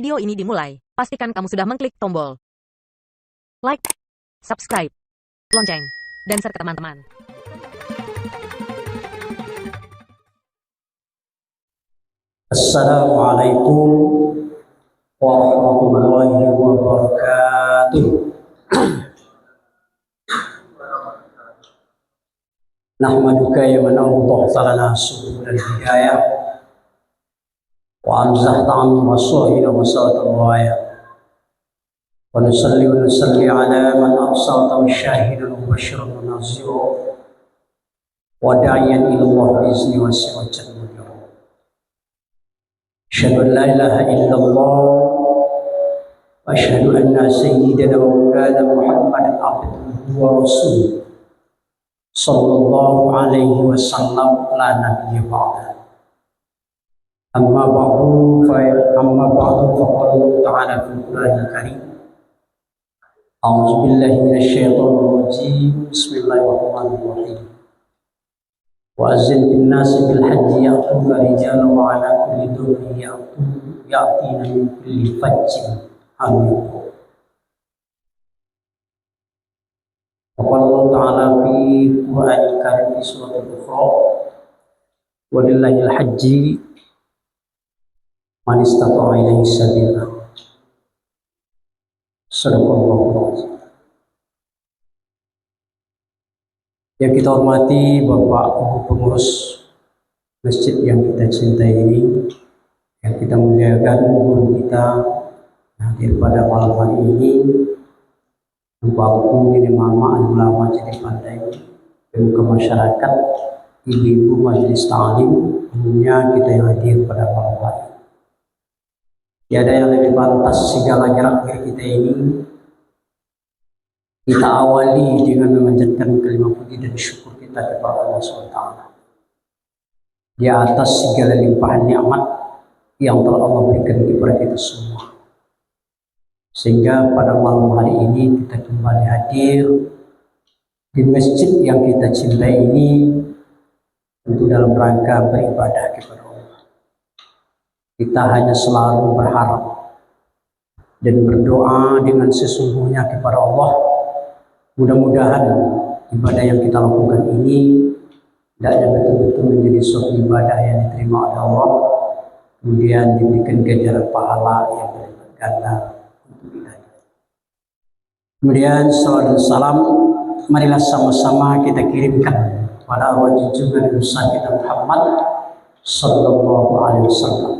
video ini dimulai, pastikan kamu sudah mengklik tombol like, subscribe, lonceng, dan share ke teman-teman. Assalamualaikum warahmatullahi wabarakatuh. Nahmaduka ya man awdahta lana subul al-hidayah wa anzahta an masaila masalat al-waya wa nusalli ala man arsalta syahidan wa bashiran wa nazira wa da'iyan ila Allah bi'izni wa sirajan munira. Asyhadu an la ilaha illallah wa asyhadu anna sayyidana wa maulana Muhammadan abduhu wa rasuluh sallallahu alaihi wasallam la nabiyya ba'da. Amma ba'du fa qala Allah ta'ala fil Qur'anil Karim. A'udzu billahi minasy syaithanir rajim. Bismillahirrahmanirrahim. Wa azzin bin nasi bil hajji ya'tuka rijalan wa 'ala kulli dhurrin ya'tina min kulli fajjin amiq. Qala Allah Ta'ala fi Qur'anil Karim fi surah Al-Ukhra, walillahil hajji man istata'a ilaihi sabila. Sadaqallahu adzim. Yang kita hormati Bapak Ibu pengurus masjid yang kita cintai ini, yang kita muliakan guru kita hadir pada malam hari ini, Bapak ini mama ulama jadi pandai, ke masyarakat, ibu-ibu majelis ta'lim, umumnya kita yang hadir pada malam hari. Tiada yang lebih pantas segala gerak-gerik kita ini kita awali dengan memanjatkan kalimat puji dan syukur kita kepada Allah SWT di atas segala limpahan nikmat yang telah Allah berikan kepada kita semua. Sehingga pada malam hari ini kita kembali hadir di masjid yang kita cintai ini tentu dalam rangka beribadah kepada Allah. Kita hanya selalu berharap dan berdoa dengan sesungguhnya kepada Allah. Mudah-mudahan ibadah yang kita lakukan ini hendaknya betul-betul menjadi suatu ibadah yang diterima oleh Allah, kemudian diberikan ganjaran pahala yang berlipat ganda. Kemudian salawat dan salam marilah sama-sama kita kirimkan pada arwah junjungan besar kita Muhammad sallallahu alaihi wasallam.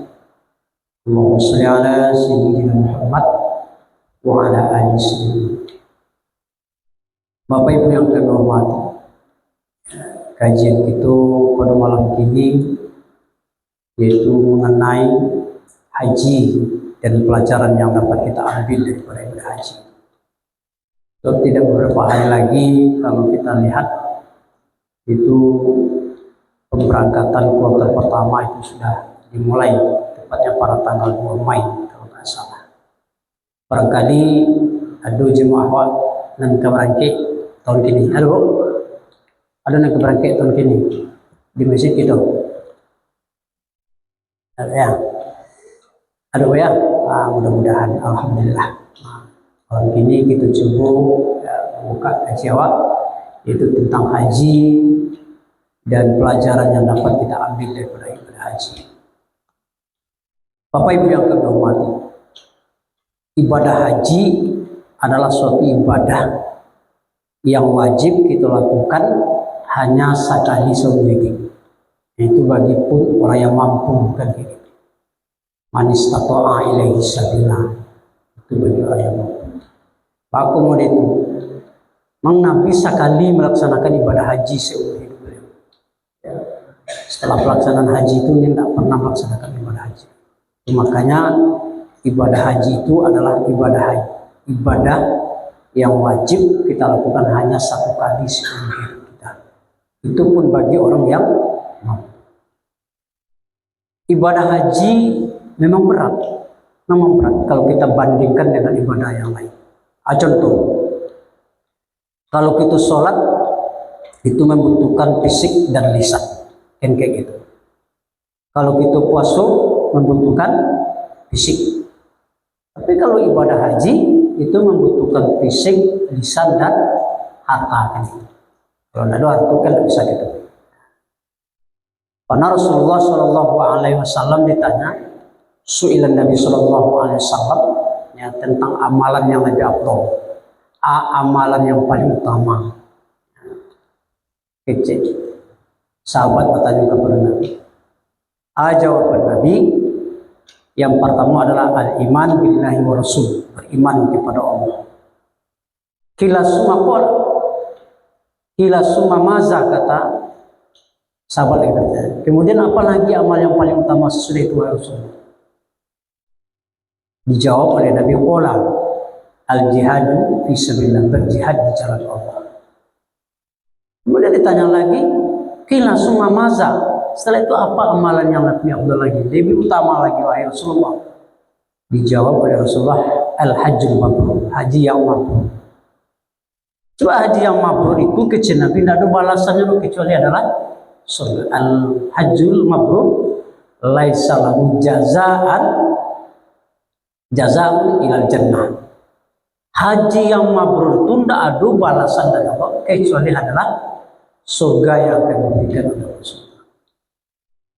Allahumma shalli ala sayyidina Muhammad wa ala ali sayyidina. Bapak Ibu yang kami hormati, kajian kita pada malam ini yaitu mengenai haji dan pelajaran yang dapat kita ambil daripada ibadah haji. So, tidak beberapa hari lagi kalau kita lihat itu pemberangkatan kloter pertama itu sudah dimulai, tepatnya pada tanggal 2 Mei kalau tidak salah. Barangkali ada jemaah yang keberangkit tahun ini. Halo, ada yang keberangkit tahun ini di masjid itu? Ada ya? Ada ya? Mudah-mudahan, alhamdulillah. Malam ini kita coba membuka kajian yaitu tentang haji dan pelajaran yang dapat kita ambil daripada ibadah haji. Bapak Ibu yang kami hormati, ibadah haji adalah suatu ibadah yang wajib kita lakukan hanya sekali seumur hidup. Itu bagi pun orang yang mampu bukan diri. Man istata'a ilaihi sabila. Itu bagi orang yang mampu. Pak Komod itu Mang Nabi sekali melaksanakan ibadah haji seumur hidup beliau. Ya. Setelah pelaksanaan haji itu dia tidak pernah melaksanakan ibadah haji. Makanya ibadah haji itu adalah ibadah yang wajib kita lakukan hanya satu kali seumur hidup kita. Itu pun bagi orang yang mampu. Ibadah haji memang berat kalau kita bandingkan dengan ibadah yang lain. Contoh, kalau kita sholat itu membutuhkan fisik dan lisan, kan kayak gitu. Kalau kita puasa membutuhkan fisik, Tapi kalau ibadah haji itu membutuhkan fisik, lisan dan harta kan. Kalau tidak ada harta kan tidak bisa gitu. Karena Rasulullah Shallallahu Alaihi Wasallam ditanya, su'ilan Nabi Shallallahu Alaihi Wasallam ya, tentang amalan yang lebih afdal, amalan yang paling utama. Kecil. Sahabat bertanya kepada Nabi. Jawaban Nabi yang pertama adalah al-iman billahi wa rasul, beriman kepada Allah. Kila summa maza, kata sahabat lagi bertanya. Kemudian apa lagi amal yang paling utama sesudah itu ya Rasul? Dijawab oleh Nabi qala al-jihadu fi sabilillah, berjihad di jalan Allah. Kemudian ditanya lagi, kila summa maza, setelah itu apa amalan yang lebih afdal lagi, lebih utama lagi wahai Rasulullah? Dijawab oleh Rasulullah, al-hajjul mabrur, haji yang mabrur. Coba haji yang mabrur itu kecil Nabi tidak ada balasannya kecuali adalah surga. Al-hajjul mabrur laisa lahu jazaa'un ilal jannah. Haji yang mabrur itu tidak ada balasan dari Allah kecuali adalah surga yang akan diberikan oleh Allah.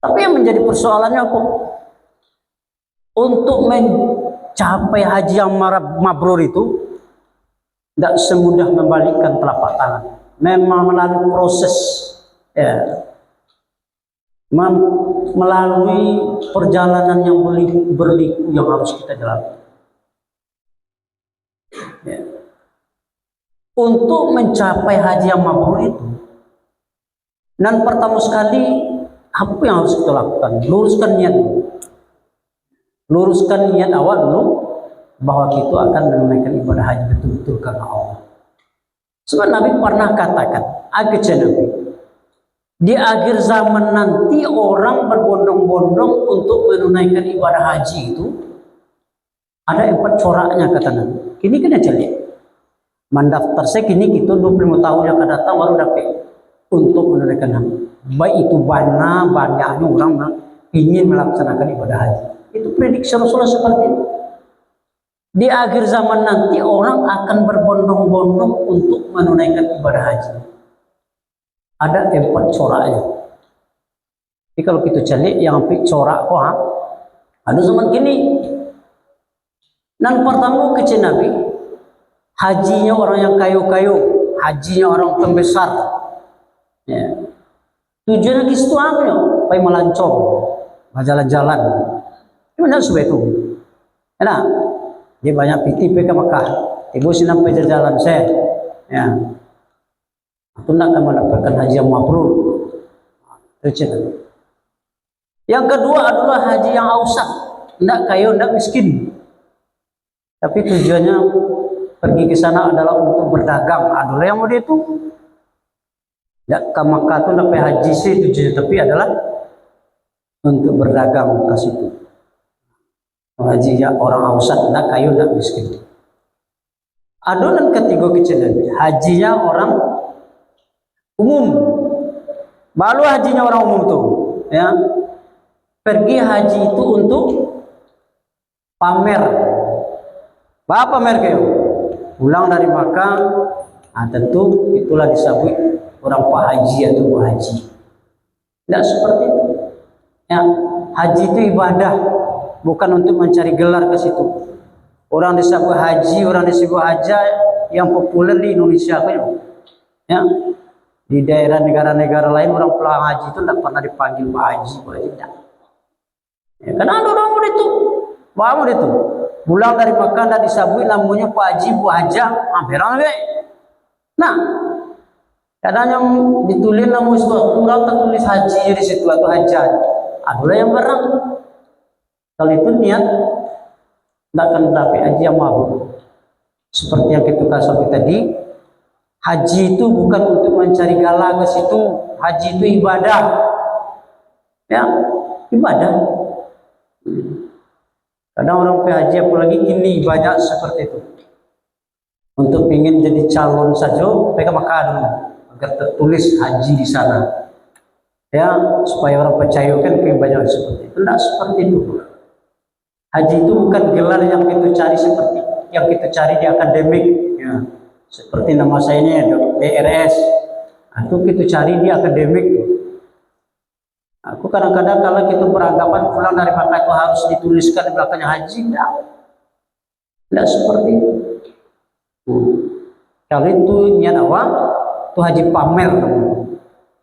Tapi yang menjadi persoalannya apa? Untuk mencapai haji yang mabrur itu tidak semudah membalikkan telapak tangan. Memang melalui proses, ya, melalui perjalanan yang berliku yang harus kita jalani. Ya. Untuk mencapai haji yang mabrur itu, dan pertama sekali apa yang harus kita lakukan? Luruskan niat. Luruskan niat awal dulu bahwa kita akan menunaikan ibadah haji betul-betul karena Allah. Sebab Nabi pernah katakan, Nabi, di akhir zaman nanti orang berbondong-bondong untuk menunaikan ibadah haji itu ada 4 coraknya, kata Nabi. Kini kena cari. Mendaftar saya kini kita 25 tahun yang akan datang baru dapat untuk menunaikan haji. Baik itu banyaknya orang ingin melaksanakan ibadah haji. Itu prediksi Rasulullah seperti itu. Di akhir zaman nanti orang akan berbondong-bondong untuk menunaikan ibadah haji. Ada 4 coraknya. Jadi kalau kita cari yang corak kok, ada zaman kini. Dan pertama kecil Nabi, hajinya orang yang kayu-kayu, hajinya orang pembesar. Ya. Tujuannya ke situ apa ya? Supaya melancong, jalan-jalan. Gimana supaya itu? Enak. Dia banyak PTP ke Mekah. Ibu sampai jalan saya. Ya. Itu nak akan mendapatkan haji yang mabrur. Yang kedua adalah haji yang ausak. Tidak kaya, tidak miskin. Tapi tujuannya pergi ke sana adalah untuk berdagang. Adalah yang mau dia itu. Ya, ke Makkah itu sampai haji sih tujuannya, tapi adalah untuk berdagang ke situ. Haji ya orang ausak, tidak kaya, tidak miskin. Adonan ketiga kecil Nabi, hajinya orang umum. Baru hajinya orang umum tuh, ya. Pergi haji itu untuk pamer. Apa pamer kayo? Pulang dari Makkah, tentu itulah disebut orang pak haji atau bu haji. Tidak seperti itu. Ya, haji itu ibadah, bukan untuk mencari gelar ke situ. Orang disebut haji, orang disebut haja yang populer di Indonesia kan. Ya. Di daerah negara-negara lain orang pulang haji itu tidak pernah dipanggil pak haji, bu haji tidak. Ya, karena ada orang itu, bangun itu. Pulang dari Makkah dan disebut namanya pak haji, bu haja, hampir ramai. Nah, kadang yang ditulis nama orang tertulis haji di situ atau hajat. Adalah yang barang. Kalau itu niat tidak akan dapat haji yang mabrur. Seperti yang kita kasih tadi, haji itu bukan untuk mencari galah ke situ. Haji itu ibadah. Ya, ibadah. Kadang orang pergi haji apalagi kini banyak seperti itu. Untuk ingin jadi calon saja, mereka Makkah dulu agar tertulis haji di sana. Ya, supaya orang percaya kan banyak seperti itu. Tidak seperti itu. Haji itu bukan gelar yang kita cari seperti yang kita cari di akademik, ya. Seperti nama saya ini DRS. Itu kita cari di akademik. Aku kadang-kadang kalau kita beranggapan pulang dari Makkah itu harus dituliskan di belakangnya haji, tidak seperti itu. Kalau itu niat awal, itu haji pamer,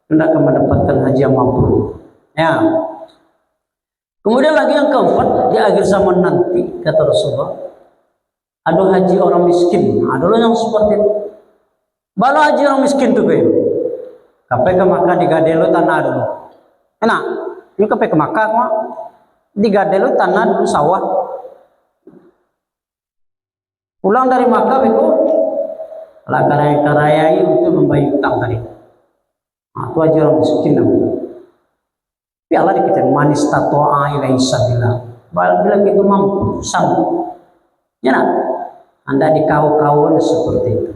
tidak akan mendapatkan haji yang mabrur. Ya. Kemudian lagi yang keempat, di akhir zaman nanti kata Rasulullah, ada haji orang miskin. Ada yang seperti itu. Baru haji orang miskin tuh kayak. Kapai ke Makkah digadelo tanah dulu. Enak. Ini kapai ke Makkah mah digadelo tanah dulu sawah. Pulang dari Makkah begitu, lah karaya-karayai untuk membayar utang tadi. Nah, itu haji orang miskin namanya. Tapi Allah dikatakan manis tato'a ilaihi sabila. Bila kita mampu, sanggup. Ya nak? Anda dikau-kauan seperti itu.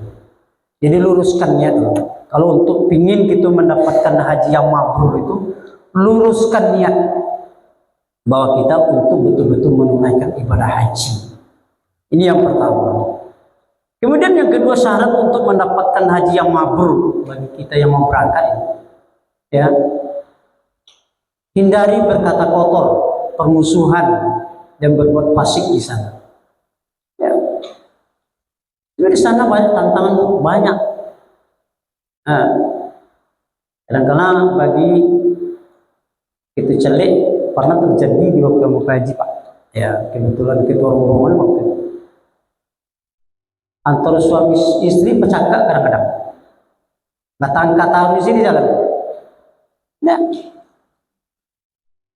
Jadi luruskan niat. Kalau untuk pingin kita mendapatkan haji yang mabrur itu, luruskan niat bahwa kita untuk betul-betul menunaikan ibadah haji. Ini yang pertama. Kemudian yang kedua, syarat untuk mendapatkan haji yang mabrur bagi kita yang mau berangkat, ya, hindari berkata kotor, permusuhan, dan berbuat fasik di sana. Ya. Jadi di sana banyak tantangan, banyak. Kadang-kadang bagi itu celik pernah terjadi di waktu mau haji, Pak. Ya, kebetulan ketua rombongan waktu itu. Antara suami istri pecakak kadang-kadang. Batang kata di sini jalan. Ya.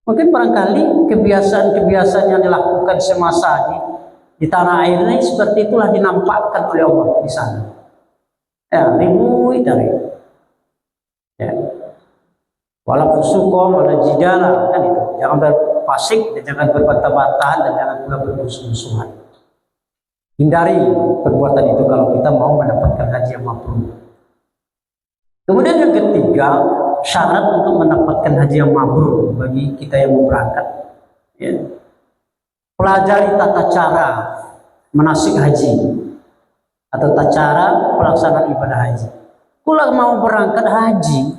Mungkin barangkali kebiasaan-kebiasaan yang dilakukan semasa di tanah air ini seperti itulah dinampakkan oleh Allah di sana. Ya, ribuan dari. Ya. Walaupun sukom, wala jidala, kan itu. Jangan berfasik, dan jangan berbantah-bantahan, dan jangan pula bermusuh-musuhan. Hindari perbuatan itu kalau kita mau mendapatkan haji yang mabrur. Kemudian yang ketiga, syarat untuk mendapatkan haji yang mabrur bagi kita yang mau berangkat, ya, pelajari tata cara manasik haji atau tata cara pelaksanaan ibadah haji. Kalau mau berangkat haji,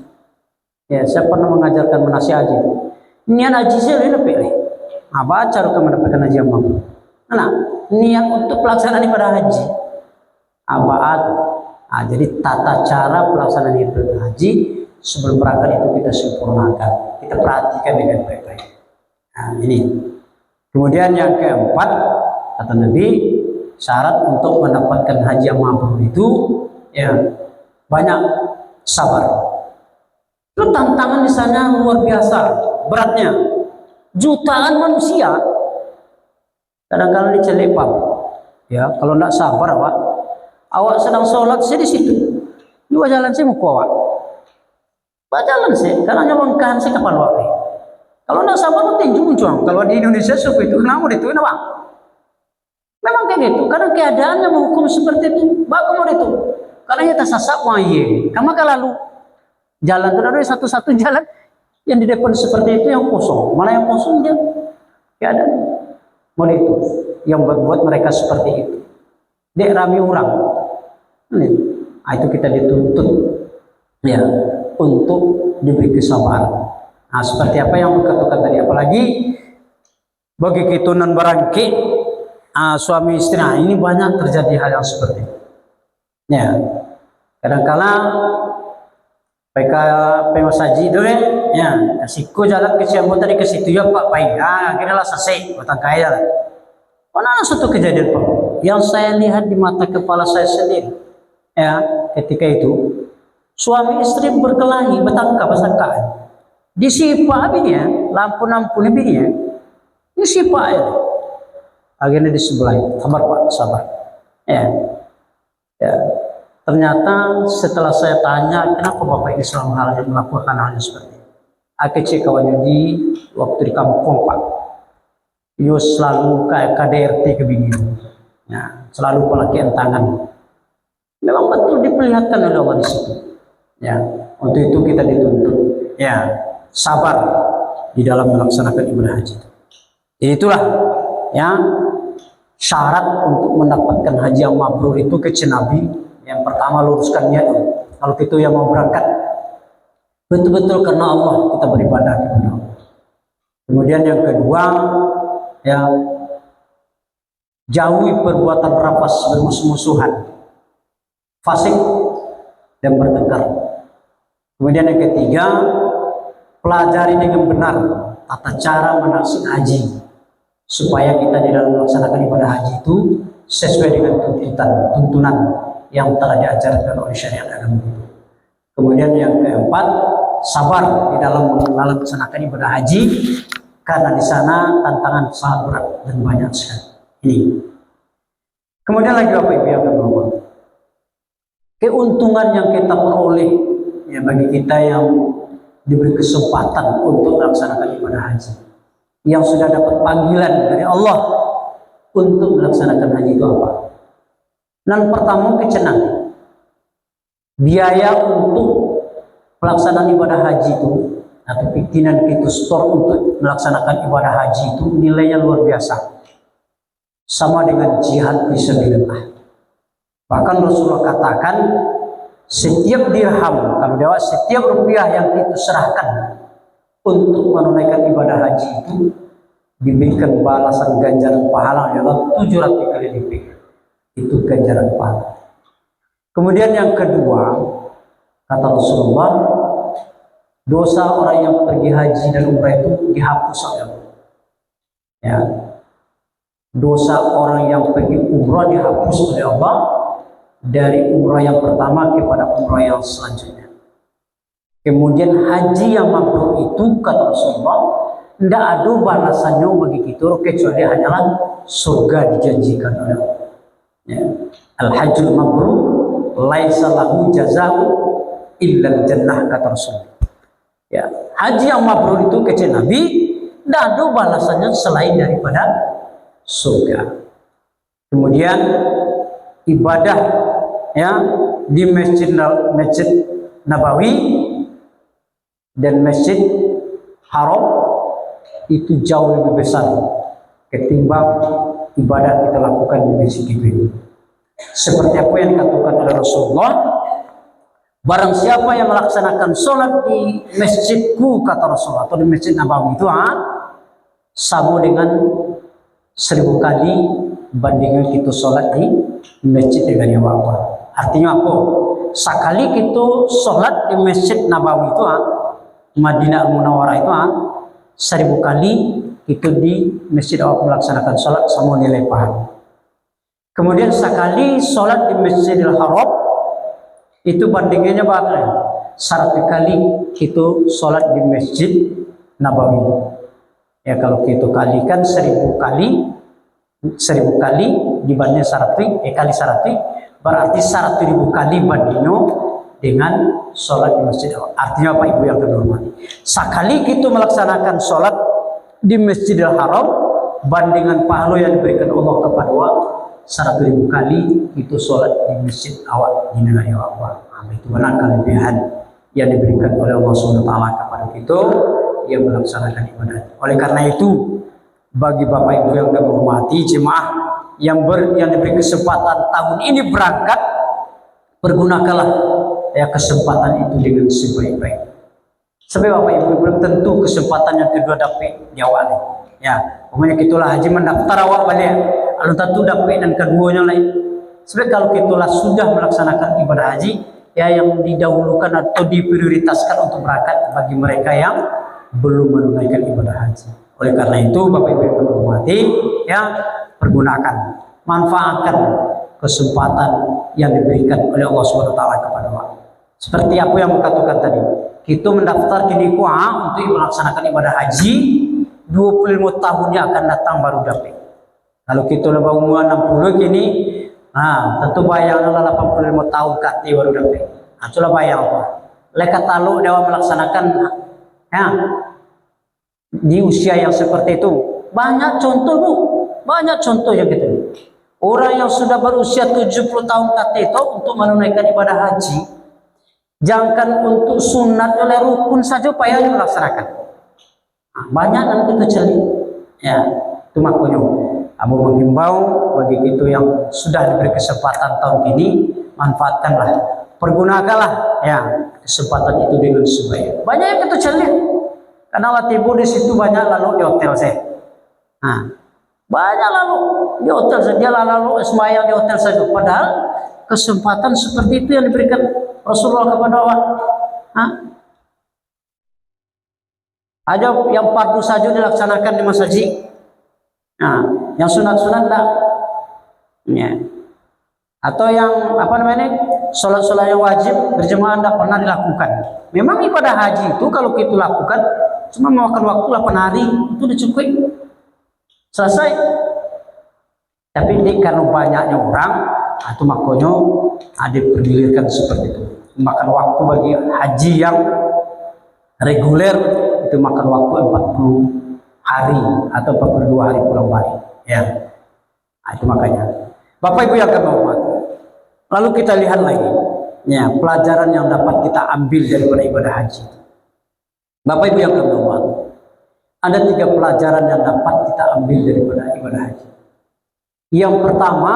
ya, saya pernah mengajarkan manasik haji. Niat haji saya lebih pilih. Apa cara kamu mendapatkan haji yang mabrur? Nah, niat untuk pelaksanaan ibadah haji. Jadi tata cara pelaksanaan ibadah haji sebelum berangkat itu kita sempurnakan, kita perhatikan dengan baik-baik. Nah, ini. Kemudian yang keempat, kata Nabi, syarat untuk mendapatkan haji yang mabrur itu, ya, banyak sabar. Itu tantangan di sana luar biasa, beratnya. Jutaan manusia. Kadang-kadang dicelik, Pak. Ya, kalau tidak sabar, Pak. Awak sedang sholat, saya di situ. Dua jalan saya mau ke awak. Pak jalan saya, kalau nyawangkan saya kapan awak. Kalau tidak sabar, itu tinjung. Kalau di Indonesia suku itu, kenapa itu, Pak? Memang kayak gitu. Karena keadaannya menghukum seperti itu. Pak, kamu itu. Karena kita sasak, wah iya. Kamu kalau lalu jalan, itu ada satu-satu jalan yang di depan seperti itu yang kosong. Malah yang kosong dia keadaan. Mulai itu yang membuat mereka seperti itu. Dek rami orang. Nah, itu kita dituntut, ya, untuk diberi kesabaran. Nah, seperti apa yang dikatakan tadi, apalagi bagi kita non barangki suami istri. Nah, ini banyak terjadi hal yang seperti itu. Ya, kadang-kala mereka pemasaji itu ya, kasihku jalan ke Ciambu tadi ke situ ya Pak Pai. Akhirnya lah selesai, batang kaya lah. Mana satu kejadian Pak yang saya lihat di mata kepala saya sendiri. Ya, ketika itu suami istri berkelahi bertangkap pasangkaan. Disipa abinya, lampu abinya. Disipa ya. Akhirnya di sebelah. Sabar Pak, sabar. Ya. Ya. Ternyata setelah saya tanya, kenapa Bapak ini selalu melakukan hal seperti ini? Aku kawannya di waktu di kampung Pak. Yo selalu kayak KDRT kebinian. Ya, selalu pelakaian tangan. Memang betul diperlihatkan oleh Allah di situ. Ya, untuk itu kita dituntut. Ya, sabar di dalam melaksanakan ibadah haji. Jadi itulah ya syarat untuk mendapatkan haji yang mabrur itu kece Nabi. Yang pertama, luruskan niat. Kalau kita yang mau berangkat betul-betul karena Allah, kita beribadah kepada Allah. Kemudian yang kedua, ya jauhi perbuatan rapas, bermusuh-musuhan, fasik dan bertengkar. Kemudian yang ketiga, pelajari dengan benar tata cara manasik haji supaya kita di dalam melaksanakan ibadah haji itu sesuai dengan tuntunan yang telah diajarkan oleh syariat agama itu. Kemudian yang keempat, sabar di dalam melaksanakan ibadah haji karena di sana tantangan sangat berat dan banyak sekali. Ini. Kemudian lagi Bapak Ibu yang kedua, keuntungan yang kita peroleh ya bagi kita yang diberi kesempatan untuk melaksanakan ibadah haji, yang sudah dapat panggilan dari Allah untuk melaksanakan haji itu apa? Yang pertama, kecenangan. Biaya untuk pelaksanaan ibadah haji itu atau pimpinan kita store untuk melaksanakan ibadah haji itu nilainya luar biasa, sama dengan jihad fisabilillah. Bahkan Rasulullah katakan setiap dirham, kalau dewa setiap rupiah yang kita serahkan untuk menunaikan ibadah haji itu diberikan balasan ganjaran pahala adalah 700 kali lipat. Itu ganjaran pahala. Kemudian yang kedua, kata Rasulullah, dosa orang yang pergi haji dan umrah itu dihapus oleh Allah. Ya. Dosa orang yang pergi umrah dihapus oleh Allah dari umrah yang pertama kepada umrah yang selanjutnya. Kemudian haji yang mabrur itu kata Rasulullah tidak ada balasannya bagi kita kecuali hanyalah surga dijanjikan oleh Allah. Ya. Al-hajjul mabrur laisa lahu jazaa'u illa jannah kata Rasulullah. Ya, haji yang mabrur itu kata Nabi tidak ada balasannya selain daripada surga. Kemudian ibadah ya di Masjid Nabawi dan Masjid Haram itu jauh lebih besar ketimbang ibadah kita lakukan di Masjid ini. Seperti apa yang dikatakan oleh Rasulullah, barang siapa yang melaksanakan sholat di masjidku kata Rasulullah atau di Masjid Nabawi itu sama dengan 1000 kali bandingkan kita sholat di masjid dengan yang apa. Artinya apa? Sekali kita sholat di Masjid Nabawi itu Madinah Al-Munawwarah itu 1000 kali itu di Masjid awak melaksanakan sholat sama nilai pahala. Kemudian sekali sholat di Masjidil Haram itu bandingannya berapa? 100 kali itu sholat di Masjid Nabawi. Ya kalau kita kalikan 1000 kali dibanding 100 kali 100 berarti 100.000 kali bandingnya dengan sholat di Masjid Haram. Artinya apa Ibu yang terhormati? Sekali kita melaksanakan sholat di Masjidil Haram bandingan pahala yang diberikan Allah kepada 100.000 kali itu sholat di masjid awak di negara awak. Itu benar kelebihan yang diberikan oleh Allah SWT kepada kita yang melaksanakan ibadah. Oleh karena itu, bagi Bapak Ibu yang kami hormati, jemaah yang diberi kesempatan tahun ini berangkat, pergunakanlah ya kesempatan itu dengan sebaik-baik. Sebab Bapak Ibu belum tentu kesempatan yang kedua dapat diawali. Ya, pokoknya kitulah haji mendaftar awak balik. Kalau tentu dapat dan keduanya lain. Sebab kalau kitulah sudah melaksanakan ibadah haji, ya yang didahulukan atau diprioritaskan untuk berangkat bagi mereka yang belum menunaikan ibadah haji. Oleh karena itu, Bapak Ibu yang hormati, ya pergunakan, manfaatkan kesempatan yang diberikan oleh Allah SWT kepada Allah. Seperti apa yang katakan tadi, kita mendaftar kini untuk melaksanakan ibadah haji 25 tahunnya akan datang baru dapat. Kalau kita lebih umur 60 kini, tentu bayanglah 85 tahun kati baru dapat. Itulah bayang apa? Lekat talu dewa melaksanakan ya di usia yang seperti itu. Banyak contoh Bu, banyak contoh yang gitu. Orang yang sudah berusia 70 tahun kati itu untuk menunaikan ibadah haji, jangankan untuk sunat oleh rukun saja payahnya melaksanakan. Banyak dan kita celi. Ya, itu makanya. Abu menghimbau bagi itu yang sudah diberi kesempatan tahun ini, manfaatkanlah, pergunakanlah ya kesempatan itu dengan sebaik. Banyak yang kita lihat, karena Latibu di situ banyak lalu di hotel saya. Nah, banyak lalu di hotel saja, dia lalu semayang di hotel saja. Padahal kesempatan seperti itu yang diberikan Rasulullah kepada orang. Ada yang fardu saja dilaksanakan di masjid. Nah, yang sunat-sunat tak. Ya. Atau yang apa namanya, sholat-sholat yang wajib berjemaah tidak pernah dilakukan. Memang ibadah haji itu kalau kita lakukan cuma memakan waktu 8 hari, itu dicukupi, selesai. Tapi ini karena banyaknya orang, atau makanya ada pergilirkan seperti itu. Makan waktu bagi haji yang reguler itu makan waktu 40 hari atau 42 hari pulang balik. Ya, nah, itu makanya. Bapak Ibu yang kami hormati. Lalu kita lihat lagi, ya, pelajaran yang dapat kita ambil daripada ibadah haji. Bapak Ibu yang kami hormati, ada 3 pelajaran yang dapat kita ambil daripada ibadah haji. Yang pertama,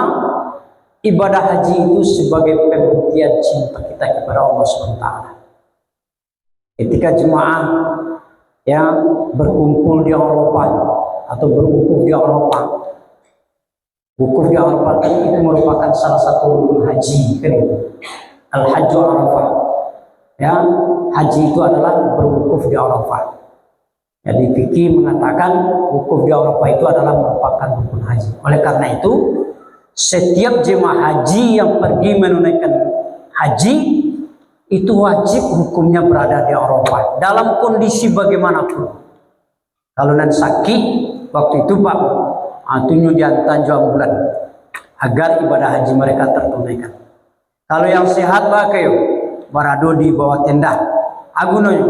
ibadah haji itu sebagai pembuktian cinta kita kepada Allah SWT. Ketika jemaah yang berkumpul di Arafah atau berwukuf di Arafah, wukuf di Arafah itu merupakan salah satu rukun haji, kan itu. Al-Hajju Arafah. Ya, haji itu adalah berwukuf di Arafah. Jadi fikih mengatakan wukuf di Arafah itu adalah merupakan rukun haji. Oleh karena itu, setiap jemaah haji yang pergi menunaikan haji itu wajib hukumnya berada di Arafah dalam kondisi bagaimanapun. Kalau nanti sakit waktu itu Pak, tunjuk di Tanjung bulan agar ibadah haji mereka tertunaikan. Kalau yang sehat Pak kayo berada di bawah tenda agunoyo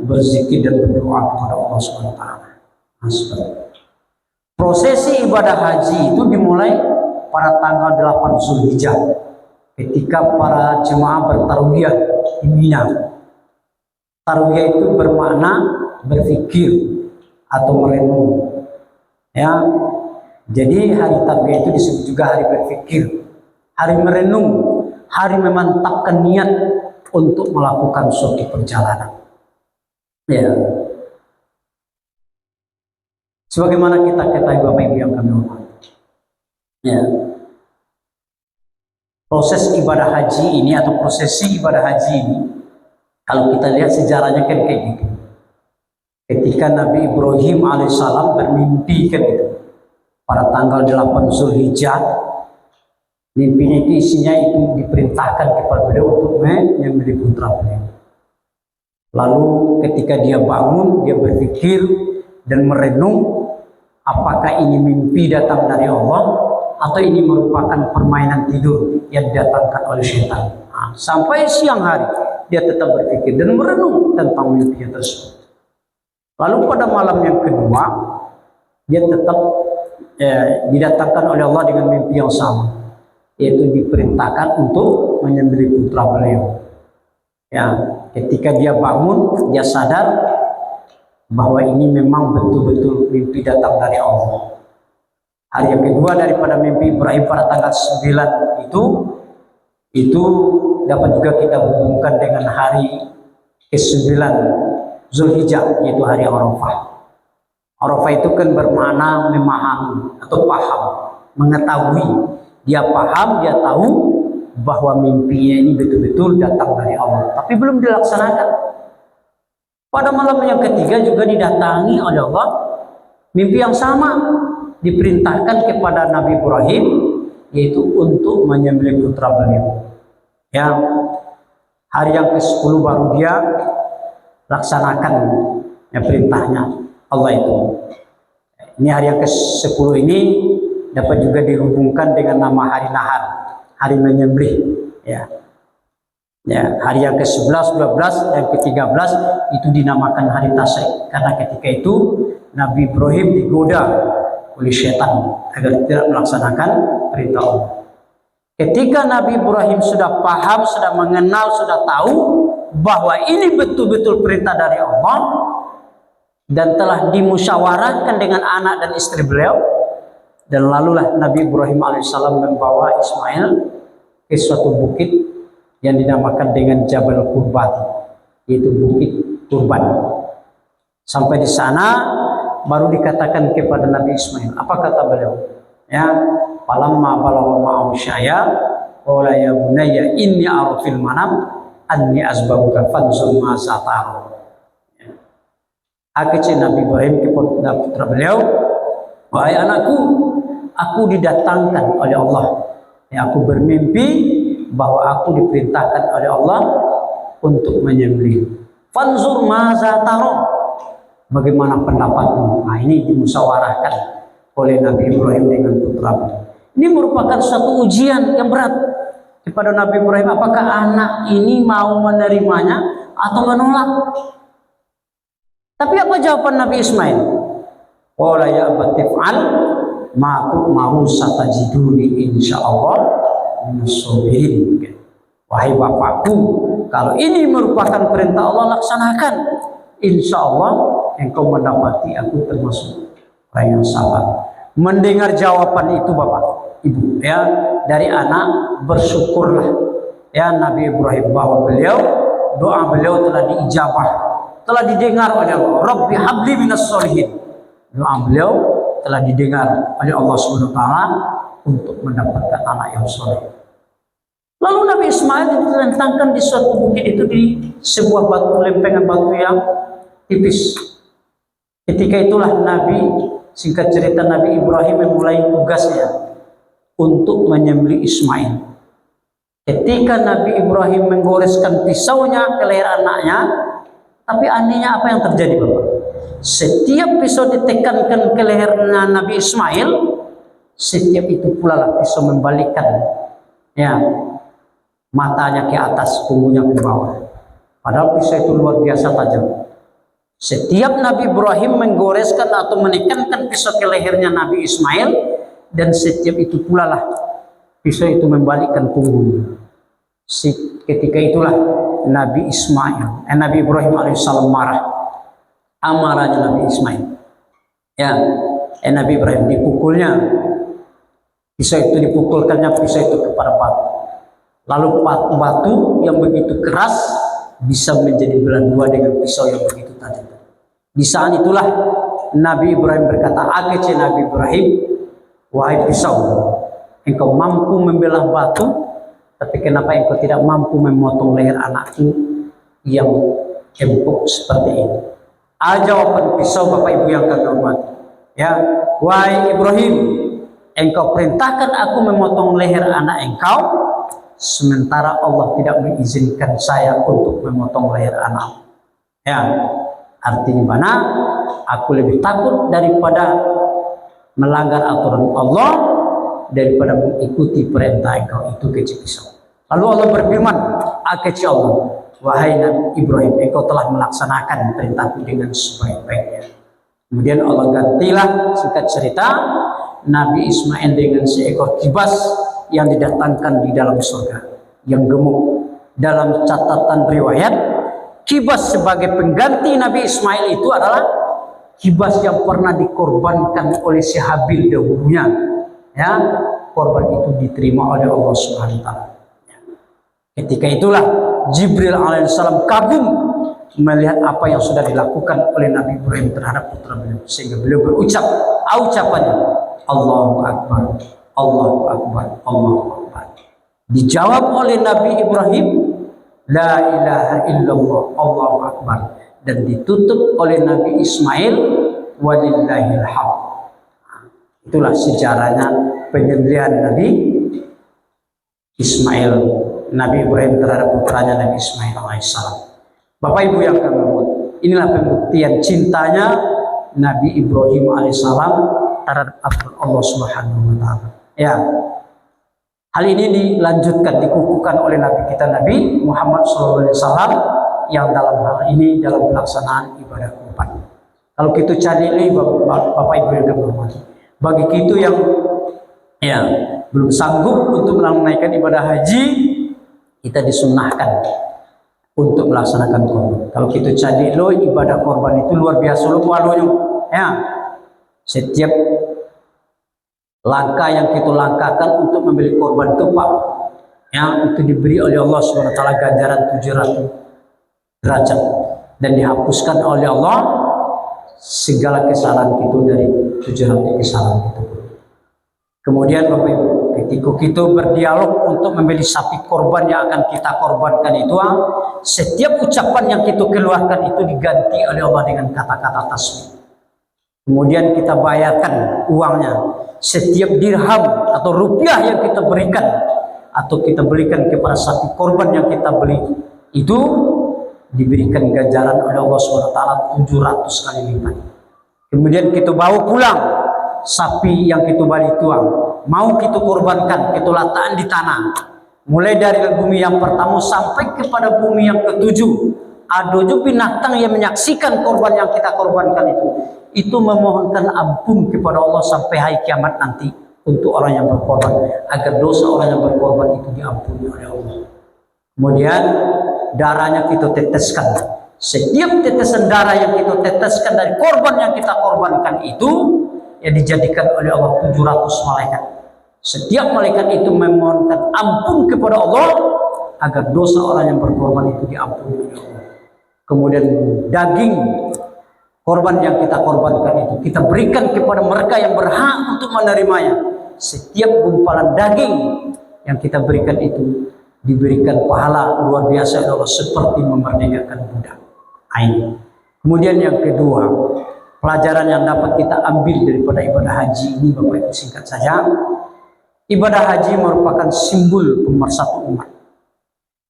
berzikir dan berdoa kepada Allah SWT. Prosesi ibadah haji itu dimulai pada tanggal 8 Zulhijjah ketika para jemaah bertarwiyah di Mina. Tarwiyah itu bermakna berfikir atau merenung. Ya, jadi hari tarwiyah itu disebut juga hari berfikir, hari merenung, hari memantapkan niat untuk melakukan suatu perjalanan. Ya, sebagaimana kita ketahui Bapak Ibu yang kami hormati. Ya, proses ibadah haji ini atau prosesi ibadah haji ini, kalau kita lihat sejarahnya kan kayak gitu. Ketika Nabi Ibrahim alaihissalam bermimpi kan itu pada tanggal 8 Zulhijjah, mimpinya itu isinya itu diperintahkan kepada beliau untuk menyembelih putra beliau. Lalu ketika dia bangun, dia berpikir dan merenung, apakah ini mimpi datang dari Allah atau ini merupakan permainan tidur yang didatangkan oleh syaitan. Nah, sampai siang hari dia tetap berpikir dan merenung tentang mimpi tersebut. Lalu pada malam yang kedua dia tetap didatangkan oleh Allah dengan mimpi yang sama, yaitu diperintahkan untuk menyembelih putra beliau. Ya, ketika dia bangun, dia sadar bahwa ini memang betul-betul mimpi datang dari Allah. Hari yang kedua daripada mimpi Ibrahim pada tanggal 9 itu dapat juga kita hubungkan dengan hari ke-9 Zulhijjah, yaitu hari Arafah. Arafah itu kan bermakna memahami atau paham, mengetahui. Dia paham, dia tahu bahwa mimpinya ini betul-betul datang dari Allah, tapi belum dilaksanakan. Pada malam yang ketiga juga didatangi oleh Allah mimpi yang sama, diperintahkan kepada Nabi Ibrahim, yaitu untuk menyembelih putra beliau. Ya, hari yang ke-10 baru dia laksanakan ya perintahnya Allah itu. Ini hari yang ke-10 ini dapat juga dihubungkan dengan nama hari nahar, hari menyembelih. Ya, hari yang ke-11, 12, dan ke-13 itu dinamakan hari tasyrik, karena ketika itu Nabi Ibrahim digoda oleh syaitan agar tidak melaksanakan perintah Allah. Ketika Nabi Ibrahim sudah paham, sudah mengenal, sudah tahu bahwa ini betul-betul perintah dari Allah dan telah dimusyawarahkan dengan anak dan istri beliau, Dan lalulah Nabi Ibrahim alaihissalam membawa Ismail ke suatu bukit yang dinamakan dengan Jabal Qurban, yaitu bukit kurban. Sampai di sana baru dikatakan kepada Nabi Ismail, apa kata beliau? Ya, falamma balagha ma'ahu syaya qala ya bunayya inni ara fil manam anni azbahuka fanzur ma satara. Akhirnya Nabi Ibrahim kepada putra beliau, wahai anakku, aku didatangkan oleh Allah. Ya, aku bermimpi bahwa aku diperintahkan oleh Allah untuk menyembelih. Fanzur maza taro. Bagaimana pendapatmu? Nah, ini dimusyawarahkan oleh Nabi Ibrahim dengan putra beliau. Ini merupakan suatu ujian yang berat kepada Nabi Ibrahim. Apakah anak ini mau menerimanya atau menolak? Tapi apa jawaban Nabi Ismail? Qala ya abati fa'al ma tu'maru satajiduni insyaallah minas-sabirin. Wahai bapakku, kalau ini merupakan perintah Allah, laksanakan. Insyaallah engkau mendapati aku termasuk orang yang sabar. Mendengar jawaban itu bapak, ibu, ya, dari anak, bersyukurlah ya Nabi Ibrahim bahwa doa beliau telah diijabah, telah didengar oleh Allah. Rabbi habli minas solihin. Doa beliau telah didengar oleh Allah Subhanahu wa taala untuk mendapatkan anak yang soleh. Lalu Nabi Ismail dilentangkan di suatu bukit itu, di sebuah batu, lempengan batu yang tipis. Ketika itulah singkat cerita, Nabi Ibrahim memulai tugasnya untuk menyembelih Ismail. Ketika Nabi Ibrahim menggoreskan pisaunya ke leher anaknya, tapi anehnya apa yang terjadi bapak? Setiap pisau ditekankan ke lehernya Nabi Ismail, setiap itu pula lah pisau membalikkan ya matanya ke atas, punggungnya ke bawah. Padahal pisau itu luar biasa tajam. Setiap Nabi Ibrahim menggoreskan atau menekankan pisau ke lehernya Nabi Ismail, dan setiap itu pula lah pisau itu membalikkan punggungnya. Ketika itulah Nabi Ibrahim alaihissalam marah. Amarahnya Nabi Ismail. Ya, Nabi Ibrahim dipukulnya. Pisau itu dipukulkannya pisau itu kepada batu. Lalu batu yang begitu keras bisa menjadi belah dua dengan pisau yang begitu tajam. Di saat itulah Nabi Ibrahim berkata, "Akhirnya Nabi Ibrahim, wahai pisau, engkau mampu membelah batu, tapi kenapa engkau tidak mampu memotong leher anakku yang empuk seperti ini?" Jawaban pisau Bapak Ibu yang kami hormati. Ya, wahai Ibrahim, engkau perintahkan aku memotong leher anak engkau, sementara Allah tidak mengizinkan saya untuk memotong leher anak. Ya, artinya mana? Aku lebih takut daripada melanggar aturan Allah daripada mengikuti perintah engkau itu, kecil pisau. Lalu Allah berfirman, "Akhirnya Allah, wahai Nabi Ibrahim, engkau telah melaksanakan perintahku dengan sebaik-baiknya." Kemudian Allah gantilah, singkat cerita, Nabi Ismail dengan seekor kibas yang didatangkan di dalam surga, yang gemuk. Dalam catatan riwayat, kibas sebagai pengganti Nabi Ismail itu adalah kibas yang pernah dikorbankan oleh si Habil dahulunya. Ya, korban itu diterima oleh Allah Subhanahu wa taala. Ketika itulah Jibril alaihissalam kagum melihat apa yang sudah dilakukan oleh Nabi Ibrahim terhadap putra beliau, sehingga beliau berucap ucapannya, Allahu Akbar, Allahu Akbar, Allahu Akbar. Dijawab oleh Nabi Ibrahim, La ilaha illallah, Allahu Akbar. Dan ditutup oleh Nabi Ismail, walillahil hamd. Itulah sejarahnya penyembelihan Nabi Ismail, Nabi Ibrahim terhadap putranya Nabi Ismail alaihissalam. Bapak Ibu yang kami hormati, inilah pembuktian cintanya Nabi Ibrahim alaihissalam terhadap Allah Subhanahu wa taala. Ya. Hal ini dilanjutkan, dikukuhkan oleh Nabi kita Nabi Muhammad SAW yang dalam hal ini dalam pelaksanaan ibadah kurban. Kalau kita cari ini Bapak Ibu yang kami hormati, bagi kita yang ya belum sanggup untuk menunaikan ibadah haji, kita disunnahkan untuk melaksanakan kurban. Kalau kita cari lo ibadah kurban itu luar biasa lo walunya. Ya, setiap Langkah yang kita langkahkan untuk membeli korban itu Pak, yang itu diberi oleh Allah SWT ganjaran 700 derajat, dan dihapuskan oleh Allah segala kesalahan kita dari 700 kesalahan kita. Kemudian Bapak Ibu, ketika kita berdialog untuk membeli sapi korban yang akan kita korbankan itu, setiap ucapan yang kita keluarkan itu diganti oleh Allah dengan kata-kata tasbih. Kemudian kita bayarkan uangnya. Setiap dirham atau rupiah yang kita berikan atau kita belikan kepada sapi korban yang kita beli itu diberikan ganjaran oleh Allah SWT 700 kali lipat. Kemudian kita bawa pulang sapi yang kita beli tuang, mau kita korbankan, kita letakkan di tanah, mulai dari bumi yang pertama sampai kepada bumi yang ketujuh. Ada juga binatang yang menyaksikan korban yang kita korbankan itu memohonkan ampun kepada Allah sampai hari kiamat nanti untuk orang yang berkorban, agar dosa orang yang berkorban itu diampuni oleh Allah. Kemudian darahnya kita teteskan. Setiap tetesan darah yang kita teteskan dari korban yang kita korbankan itu ya dijadikan oleh Allah 700 malaikat. Setiap malaikat itu memohonkan ampun kepada Allah agar dosa orang yang berkorban itu diampuni oleh Allah. Kemudian daging korban yang kita korbankan itu kita berikan kepada mereka yang berhak untuk menerimanya. Setiap gumpalan daging yang kita berikan itu diberikan pahala luar biasa Allah, seperti memerdekakan budak. Kemudian yang kedua, pelajaran yang dapat kita ambil daripada ibadah haji ini Bapak Ibu, singkat saja, ibadah haji merupakan simbol pemersatu umat.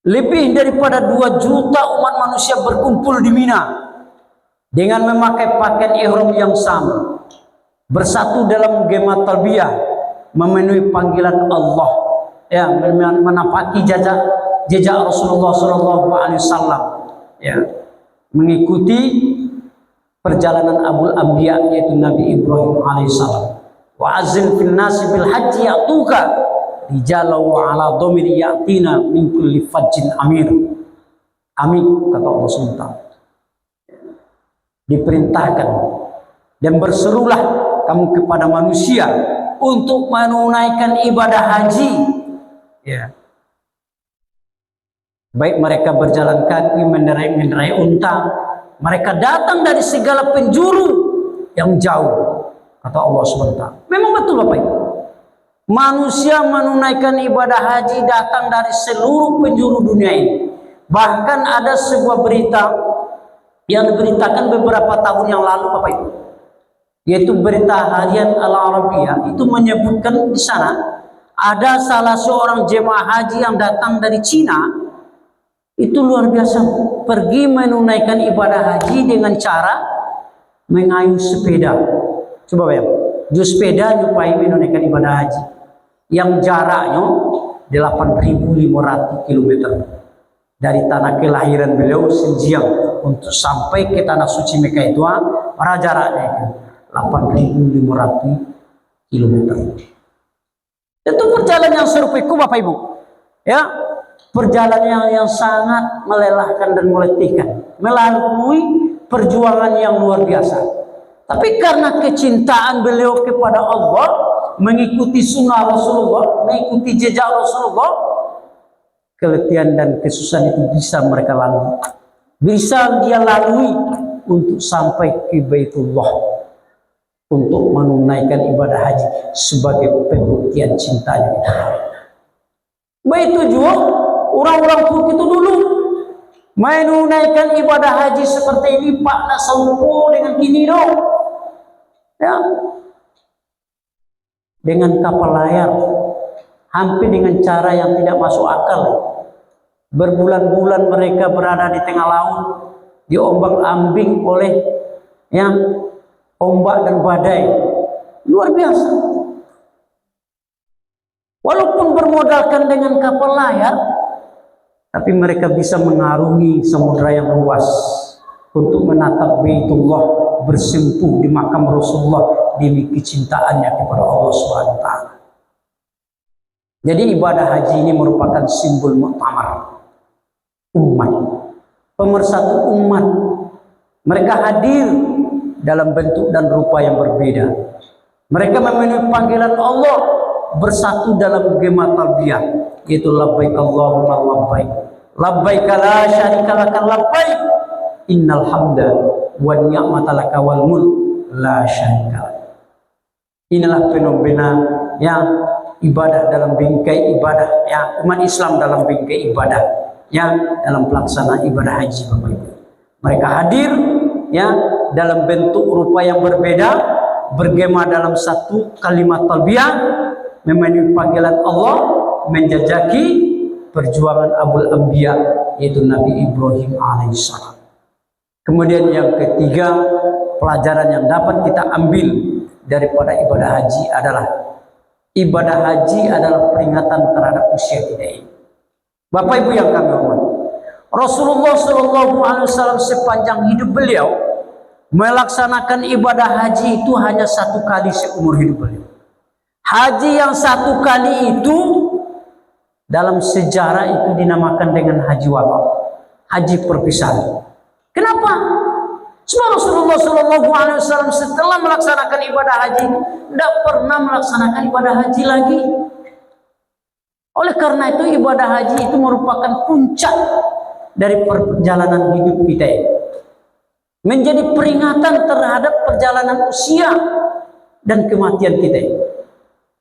Lebih daripada 2 juta umat manusia berkumpul di Mina dengan memakai pakaian ihram yang sama, bersatu dalam gema talbiyah, memenuhi panggilan Allah, ya, menapaki jejak Rasulullah SAW, ya, mengikuti perjalanan Abul Anbiya yaitu Nabi Ibrahim alaihissalam. Wa azin fil nasi bil haji ya'tuka rijalau ala dhamir ya'tina min kulli fajjin amir. Amin, kata Allah SWT. Diperintahkan dan berserulah kamu kepada manusia untuk menunaikan ibadah haji, ya. Baik mereka berjalan kaki, mengendarai unta, mereka datang dari segala penjuru yang jauh, kata Allah SWT. Memang betul Bapak Ibu, manusia menunaikan ibadah haji datang dari seluruh penjuru dunia ini. Bahkan ada sebuah berita yang diberitakan beberapa tahun yang lalu Bapak Ibu, yaitu berita harian Al Arabiyah, itu menyebutkan di sana ada salah seorang jemaah haji yang datang dari Cina. Itu luar biasa, pergi menunaikan ibadah haji dengan cara mengayuh sepeda. Coba bayang, jus sepeda nyupai menunaikan ibadah haji yang jaraknya 8.500 km dari tanah kelahiran beliau Xinjiang untuk sampai ke tanah suci Mekah itu, para jaraknya 8.500 km. Itu perjalanan yang serupa Bapak Ibu, ya, perjalanan yang sangat melelahkan dan meletihkan, melalui perjuangan yang luar biasa. Tapi karena kecintaan beliau kepada Allah, mengikuti sunnah Rasulullah, mengikuti jejak Rasulullah, keletihan dan kesusahan itu bisa mereka lalui. Bisa dia lalui untuk sampai ke Baitullah, untuk menunaikan ibadah haji sebagai pembuktian cintanya kepada Allah. Begitu juga orang-orang tua itu dulu menunaikan ibadah haji seperti ini, Pak, nak sampo dengan kini dong, ya, dengan kapal layar, hampir dengan cara yang tidak masuk akal. Berbulan-bulan mereka berada di tengah laut, diombang-ambing oleh, ya, ombak dan badai, luar biasa. Walaupun bermodalkan dengan kapal layar, tapi mereka bisa mengarungi samudra yang luas untuk menatap Baitullah, bersimpuh di makam Rasulullah demi kecintaannya kepada Allah SWT. Jadi ibadah haji ini merupakan simbol muktamar umat, pemersatu umat. Mereka hadir dalam bentuk dan rupa yang berbeda. Mereka memenuhi panggilan Allah, bersatu dalam gema talbiyah, yaitu labbaik Allahumma labbaik, labbaik la syarika laka labbaik, innal hamda wan ni'mata laka wal mulk la syarika lak. Inilah fenomena yang ibadah dalam bingkai ibadah, ya, umat Islam dalam bingkai ibadah, ya, dalam pelaksanaan ibadah haji, Bapak Ibu. Mereka hadir, ya, dalam bentuk rupa yang berbeda, bergema dalam satu kalimat talbiyah, memenuhi panggilan Allah, menjajaki perjuangan Abul Anbiya, yaitu Nabi Ibrahim alaihissalam. Kemudian yang ketiga, pelajaran yang dapat kita ambil daripada ibadah haji adalah ibadah haji adalah peringatan terhadap usia kita ini. Bapak Ibu yang kami hormati, Rasulullah SAW sepanjang hidup beliau melaksanakan ibadah haji itu hanya satu kali seumur hidup beliau. Haji yang satu kali itu dalam sejarah itu dinamakan dengan haji wada, haji perpisahan. Kenapa? Sebab Rasulullah SAW setelah melaksanakan ibadah haji tidak pernah melaksanakan ibadah haji lagi. Oleh karena itu ibadah haji itu merupakan puncak dari perjalanan hidup kita ini, menjadi peringatan terhadap perjalanan usia dan kematian kita ini.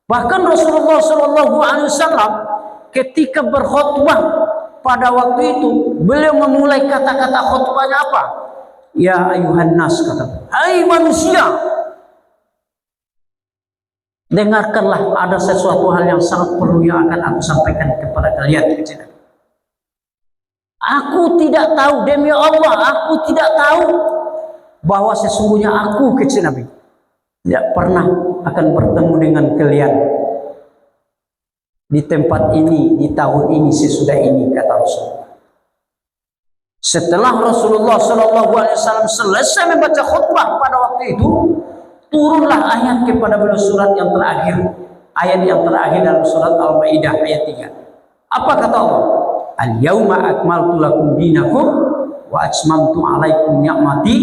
Bahkan Rasulullah SAW ketika berkhutbah pada waktu itu, beliau memulai kata-kata khutbahnya apa? Ya ayuhan nas, kata, hai manusia, dengarkanlah, ada sesuatu hal yang sangat perlu yang akan aku sampaikan kepada kalian. Aku tidak tahu, demi Allah, aku tidak tahu bahwa sesungguhnya aku, kecil Nabi, tidak pernah akan bertemu dengan kalian di tempat ini, di tahun ini, sesudah ini, kata Rasulullah. Setelah Rasulullah SAW selesai membaca khutbah pada waktu itu, turunlah ayat kepada beliau, surat yang terakhir, ayat yang terakhir dalam surat Al-Maidah ayat 3. Apa kata Allah? Al-yawma akmaltu lakum dinakum wa atmamtu alaikum ni'mati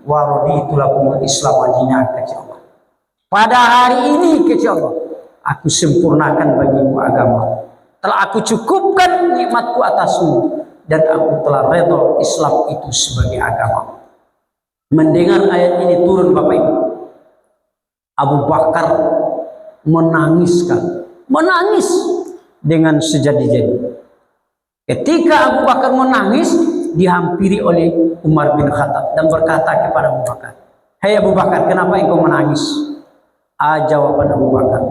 wa raditu lakum al-islam dinan, kata Allah. Pada hari ini, kata Allah, aku sempurnakan bagimu agama, telah aku cukupkan nikmatku atasmu, dan aku telah redha Islam itu sebagai agama. Mendengar ayat ini turun, Bapak Ibu, Abu Bakar menangis dengan sejadi-jadi. Ketika Abu Bakar menangis, dihampiri oleh Umar bin Khattab dan berkata kepada Abu Bakar, "Hai Abu Bakar, kenapa engkau menangis?" Jawaban Abu Bakar,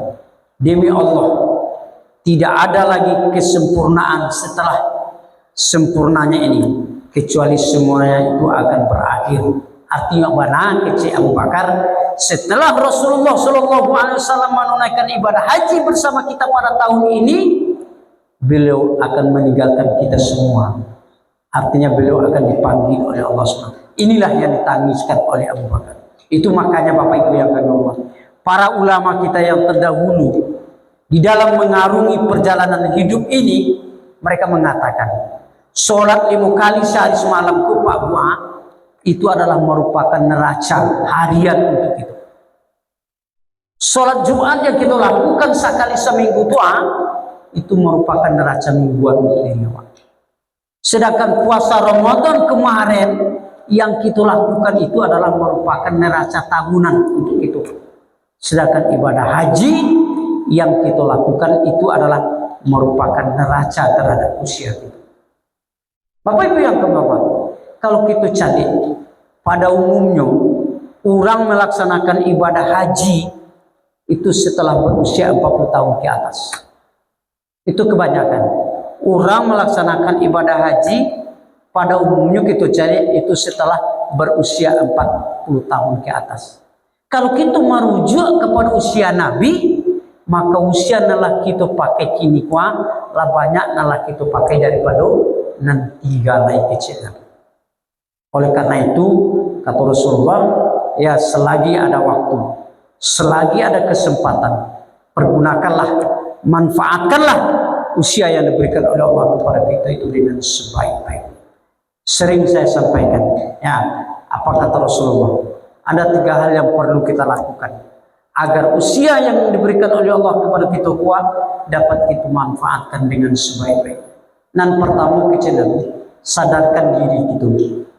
"Demi Allah, tidak ada lagi kesempurnaan setelah sempurnanya ini, kecuali semuanya itu akan berakhir." Artinya mana, kecil Abu Bakar, setelah Rasulullah SAW menunaikan ibadah haji bersama kita pada tahun ini, beliau akan meninggalkan kita semua. Artinya beliau akan dipanggil oleh Allah SWT. Inilah yang ditangiskan oleh Abu Bakar. Itu makanya Bapak Ibu yang kami hormati, para ulama kita yang terdahulu di dalam mengarungi perjalanan hidup ini, mereka mengatakan sholat 5 kali sehari semalam ku Pak Buah itu adalah merupakan neraca harian untuk itu. Sholat Jumat yang kita lakukan sekali seminggu itu merupakan neraca mingguan untuk diri. Sedangkan puasa Ramadan kemarin yang kita lakukan itu adalah merupakan neraca tahunan untuk itu. Sedangkan ibadah haji yang kita lakukan itu adalah merupakan neraca terhadap usia kita. Bapak Ibu yang kembali, kalau kita cari pada umumnya orang melaksanakan ibadah haji itu setelah berusia 40 tahun ke atas. Itu kebanyakan orang melaksanakan ibadah haji pada umumnya kita cari itu setelah berusia 40 tahun ke atas. Kalau kita merujuk kepada usia Nabi, maka usia nalah kita pakai kini lah banyak nalah kita pakai daripada nanti galai kecil. Oleh karena itu kata Rasulullah, ya selagi ada waktu, selagi ada kesempatan, pergunakanlah, manfaatkanlah usia yang diberikan oleh Allah kepada kita itu dengan sebaik-baiknya. Sering saya sampaikan, ya, apa kata Rasulullah? Ada 3 hal yang perlu kita lakukan agar usia yang diberikan oleh Allah kepada kita kuat dapat kita manfaatkan dengan sebaik-baik. Dan pertama kecil sadarkan diri kita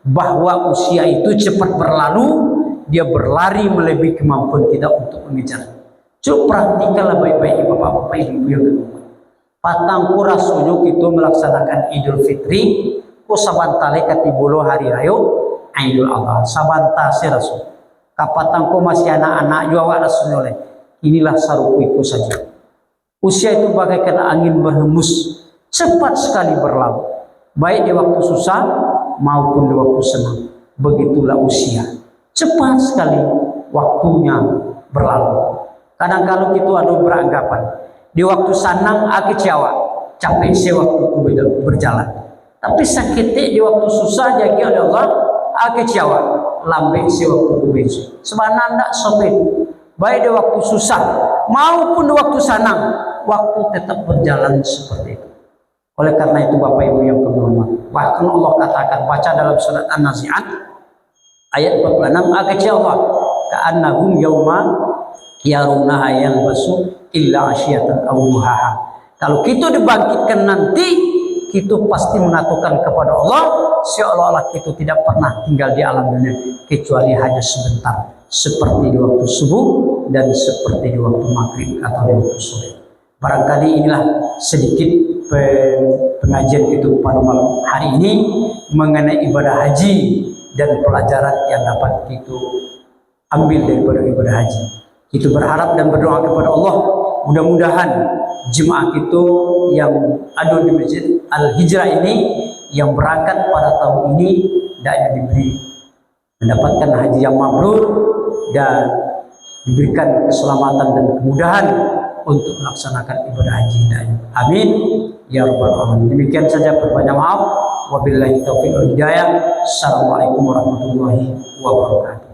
bahwa usia itu cepat berlalu, dia berlari melebihi kemampuan kita untuk mengejar. Coba perhatikanlah baik-baik bapak-bapak ibu yang kedua. Patangku rasanya kita melaksanakan Idul Fitri, ku sabantale katibolo hari raya Idul Adha. Sabanta si rasul. Kapatangku masih anak-anak juga awak rasulnya. Inilah sarupiku saja. Usia itu bagaikan angin berhembus, cepat sekali berlalu. Baik di waktu susah maupun di waktu senang. Begitulah usia. Cepat sekali waktunya berlalu. Kadang kalau kita ada beranggapan di waktu senang aku kecewa, capek sih waktu berjalan. Tapi sakitnya di waktu susah jadi oleh Allah aku kecewa, lambe sih waktu begitu. Sebenarnya tidak sampai baik di waktu susah maupun di waktu senang, waktu tetap berjalan seperti itu. Oleh karena itu Bapak Ibu yang kehormatan, bahkan Allah katakan baca dalam surat An-Nazi'at ayat 46, akecewa ka'annahum yauma yaruna yalbasu illa asyiyatan aw duhaha. Kalau kita dibangkitkan nanti, kita pasti mengatakan kepada Allah seolah-olah kita tidak pernah tinggal di alam dunia kecuali hanya sebentar, seperti di waktu subuh dan seperti di waktu maghrib atau di waktu sore. Barangkali inilah sedikit pengajian kita pada malam hari ini mengenai ibadah haji dan pelajaran yang dapat kita ambil daripada ibadah haji. Kita berharap dan berdoa kepada Allah, mudah-mudahan jemaah kita yang ada di Masjid Al-Hijrah ini yang berangkat pada tahun ini dan diberi mendapatkan haji yang mabrur dan diberikan keselamatan dan kemudahan untuk melaksanakan ibadah haji dan amin ya rabbal alamin. Demikian saja, berbanyak maaf. Wabillahi taufiq wal hidayah. Assalamualaikum warahmatullahi wabarakatuh.